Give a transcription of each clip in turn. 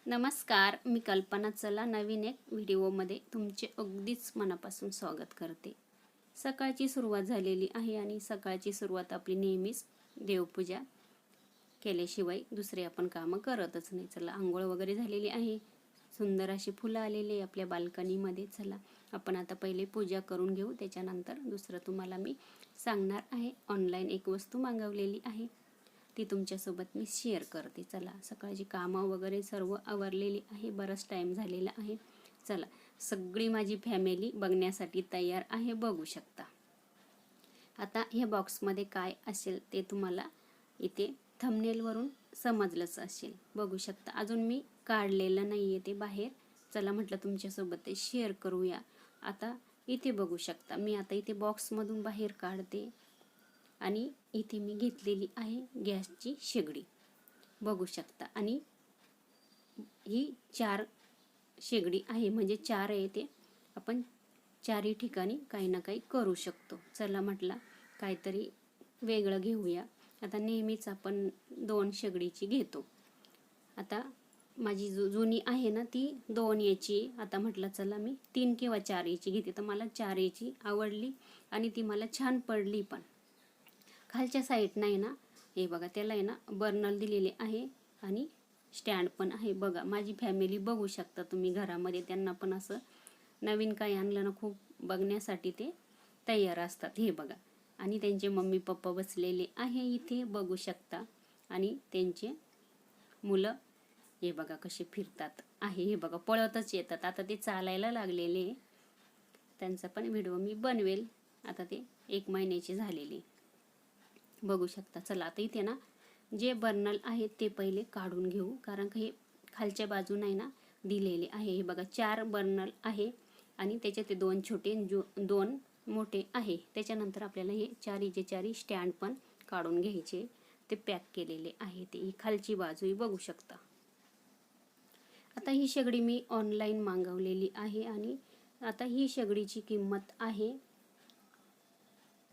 नमस्कार, मी कल्पना. चला नवीन एक व्हिडिओमध्ये तुमचे अगदीच मनापासून स्वागत करते. सकाळची सुरुवात झालेली आहे आणि सकाळची सुरुवात आपली नेहमीच देवपूजा केल्याशिवाय दुसरे आपण कामं करतच नाही. चला आंघोळ वगैरे झालेली आहे, सुंदर अशी फुलं आलेली आहे आपल्या बाल्कनीमध्ये. चला आपण आता पहिले पूजा करून घेऊ, त्याच्यानंतर दुसरं तुम्हाला मी सांगणार आहे. ऑनलाईन एक वस्तू मागवलेली आहे, ती तुमच्यासोबत मी शेअर करते. चला सकाळची कामं वगैरे सर्व आवरलेली आहे, बराच टाईम झालेला आहे. चला सगळी माझी फॅमिली बघण्यासाठी तयार आहे, बघू शकता. आता ह्या बॉक्समध्ये काय असेल ते तुम्हाला इथे थंबनेलवरून समजलंच असेल, बघू शकता. अजून मी काढलेलं नाही आहे ते बाहेर. चला म्हटलं तुमच्यासोबत ते शेअर करूया. आता इथे बघू शकता, मी आता इथे बॉक्समधून बाहेर काढते आणि इथे मी घेतलेली आहे गॅसची शेगडी, बघू शकता. आणि ही 4 शेगडी आहे, म्हणजे 4 आहे. ते आपण 4ही ठिकाणी काही ना काही करू शकतो. चला म्हटलं काहीतरी वेगळं घेऊया. आता नेहमीच आपण 2 शेगडीची घेतो. आता माझी जुनी आहे ना ती 2 याची. आता म्हटलं चला मी 3 किंवा 4 याची घेते. तर मला 4 याची आवडली आणि ती मला छान पडली पण. खालच्या साईडनं आहे ना, हे बघा त्याला आहे ना बर्नर दिलेले आहे आणि स्टँड पण आहे. बघा माझी फॅमिली बघू शकता तुम्ही घरामध्ये, त्यांना पण असं नवीन काही आणलं ना खूप बघण्यासाठी ते तयार असतात. हे बघा, आणि त्यांचे मम्मी पप्पा बसलेले आहे इथे, बघू शकता. आणि त्यांचे मुलं हे बघा कसे फिरतात आहे. हे बघा पळतच येतात. आता ते चालायला लागलेले, त्यांचा पण व्हिडिओ मी बनवेल. आता ते 1 महिन्याचे झालेले, बघू शकता. चला आता इथे ना जे बर्नल आहेत ते पहिले काढून घेऊ, कारण हे खालच्या बाजूने आहे ना दिलेले आहे. हे बघा 4 बर्नल आहे आणि त्याच्यात ते 2 छोटे 2 मोठे आहे. त्याच्यानंतर आपल्याला हे 4चे 4 स्टँड पण काढून घ्यायचे. ते पॅक केलेले आहे. ते ही खालची बाजू बघू शकता. आता ही शेगडी मी ऑनलाईन मागवलेली आहे आणि आता ही शेगडीची किंमत आहे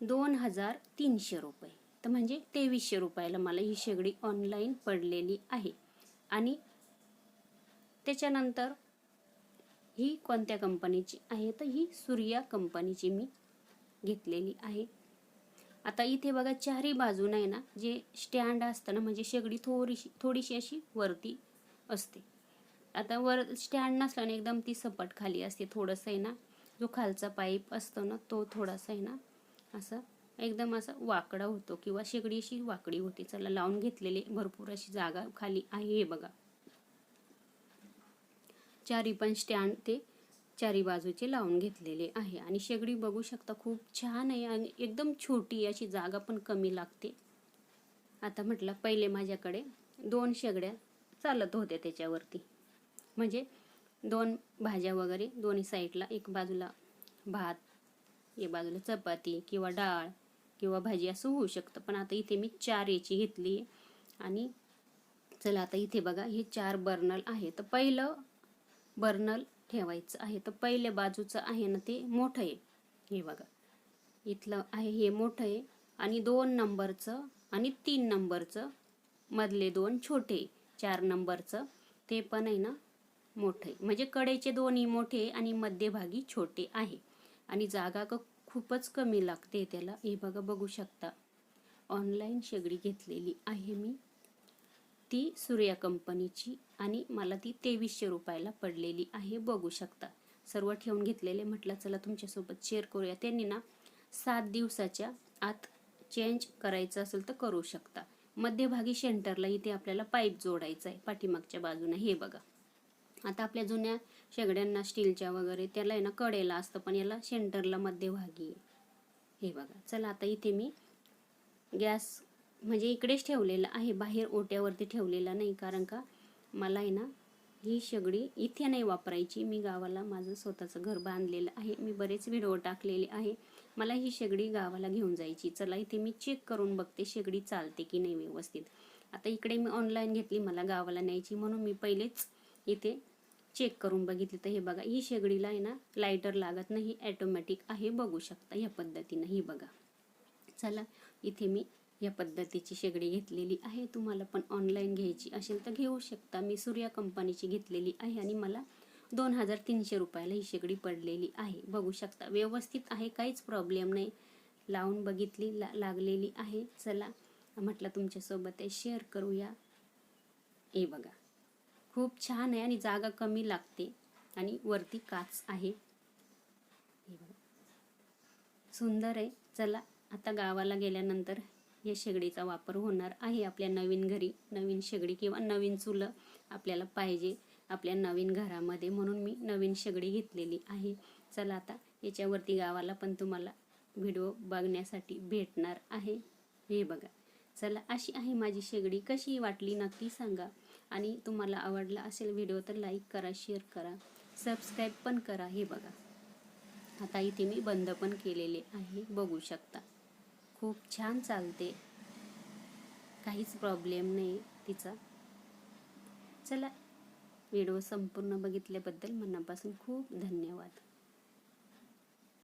2300 रुपये. तर म्हणजे 2300 रुपयाला मला ही शेगडी ऑनलाईन पडलेली आहे. आणि त्याच्यानंतर ही कोणत्या कंपनीची आहे, तर ही सूर्या कंपनीची मी घेतलेली आहे. आता इथे बघा 4ही बाजूने आहे ना जे स्टँड असतं ना, म्हणजे शेगडी थोडीशी अशी वरती असते. आता वर स्टँड नसलं ना एकदम ती सपाट खाली असते. थोडंसं आहे ना जो खालचा पाईप असतो ना तो थोडासा आहे ना असं एकदम असं वाकडा होतो किंवा शेगडी अशी वाकडी होती. चला लावून घेतलेले, भरपूर अशी जागा खाली आहे. हे बघा 4ही पण स्टँड ते 4ही बाजूचे लावून घेतलेले आहे. आणि शेगडी बघू शकता खूप छान आहे आणि एकदम छोटी अशी, जागा पण कमी लागते. आता म्हटलं पहिले माझ्याकडे 2 शेगड्या चालत होत्या त्याच्यावरती, म्हणजे 2 भाज्या वगैरे दोन्ही साईडला, एक बाजूला भात, एक बाजूला चपाती किंवा डाळ किंवा भाजी असं होऊ शकतं. पण आता इथे मी 4 याची घेतली. आणि चला आता इथे बघा हे 4 बर्नल आहे. तर पहिलं बर्नल ठेवायचं आहे. तर पहिल्या बाजूचं आहे ना ते मोठं आहे. हे बघा इथलं आहे हे मोठं आहे आणि 2 नंबरचं आणि 3 नंबरचं मधले 2 छोटे, 4 नंबरचं ते पण आहे ना मोठे, म्हणजे कडेचे दोन्ही मोठे आणि मध्यभागी छोटे आहे. आणि जागा खूपच कमी लागते त्याला. हे बघा बघू शकता. ऑनलाईन शेगडी घेतलेली आहे मी, ती सूर्या कंपनीची, आणि मला ती 2300 रुपयाला पडलेली आहे, बघू शकता. सर्व ठेवून घेतलेले. म्हटलं चला तुमच्यासोबत शेअर करूया. त्यांनी ना 7 दिवसाच्या आत चेंज करायचं असेल तर करू शकता. मध्यभागी सेंटरला इथे आपल्याला पाईप जोडायचा आहे पाठीमागच्या बाजूने. हे बघा आता आपल्या जुन्या शेगड्यांना स्टीलच्या वगैरे त्याला आहे ना कडेला असतं, पण याला सेंटरला मध्यभागी. हे बघा चला आता इथे मी गॅस म्हणजे इकडेच ठेवलेला आहे, बाहेर ओट्यावरती ठेवलेला नाही, कारण का मला आहे ना ही शेगडी इथे नाही वापरायची. मी गावाला माझं स्वतःचं घर बांधलेलं आहे, मी बरेच व्हिडिओ टाकलेले आहे. मला ही शेगडी गावाला घेऊन जायची. चला इथे मी चेक करून बघते शेगडी चालते की नाही व्यवस्थित. आता इकडे मी ऑनलाईन घेतली, मला गावाला न्यायची म्हणून मी पहिलेच इथे चेक करून बघितली. तर हे बघा ही शेगडीला आहे ना लायटर लागत नाही, ॲटोमॅटिक आहे, बघू शकता या पद्धतीनं. ही बघा चला इथे मी या पद्धतीची शेगडी घेतलेली आहे. तुम्हाला पण ऑनलाईन घ्यायची असेल तर घेऊ शकता. मी सूर्या कंपनीची घेतलेली आहे आणि मला 2300 रुपयाला ही शेगडी पडलेली आहे. बघू शकता व्यवस्थित आहे, काहीच प्रॉब्लेम नाही. लावून बघितली, लागलेली आहे. चला म्हटलं तुमच्यासोबत शेअर करूया. हे बघा, खूप छान आहे आणि जागा कमी लागते आणि वरती काच आहे. हे बघा, सुंदर आहे. चला आता गावाला गेल्यानंतर या शेगडीचा वापर होणार आहे. आपल्या नवीन घरी नवीन शेगडी किंवा नवीन चुलं आपल्याला पाहिजे आपल्या नवीन घरामध्ये, म्हणून मी नवीन शेगडी घेतलेली आहे. चला आता याच्यावरती गावाला पण तुम्हाला व्हिडिओ बघण्यासाठी भेटणार आहे. हे बघा, चला अशी आहे माझी शेगडी. कशी वाटली नक्की सांगा आणि तुम्हाला आवडला असेल व्हिडिओ तर लाईक करा, शेअर करा, सबस्क्राईब पण करा. हे बघा, आता इथे मी बंद पण केलेले आहे. बघू शकता खूप छान चालते, काहीच प्रॉब्लेम नाही तिचा. चला, व्हिडिओ संपूर्ण बघितल्याबद्दल मनापासून खूप धन्यवाद.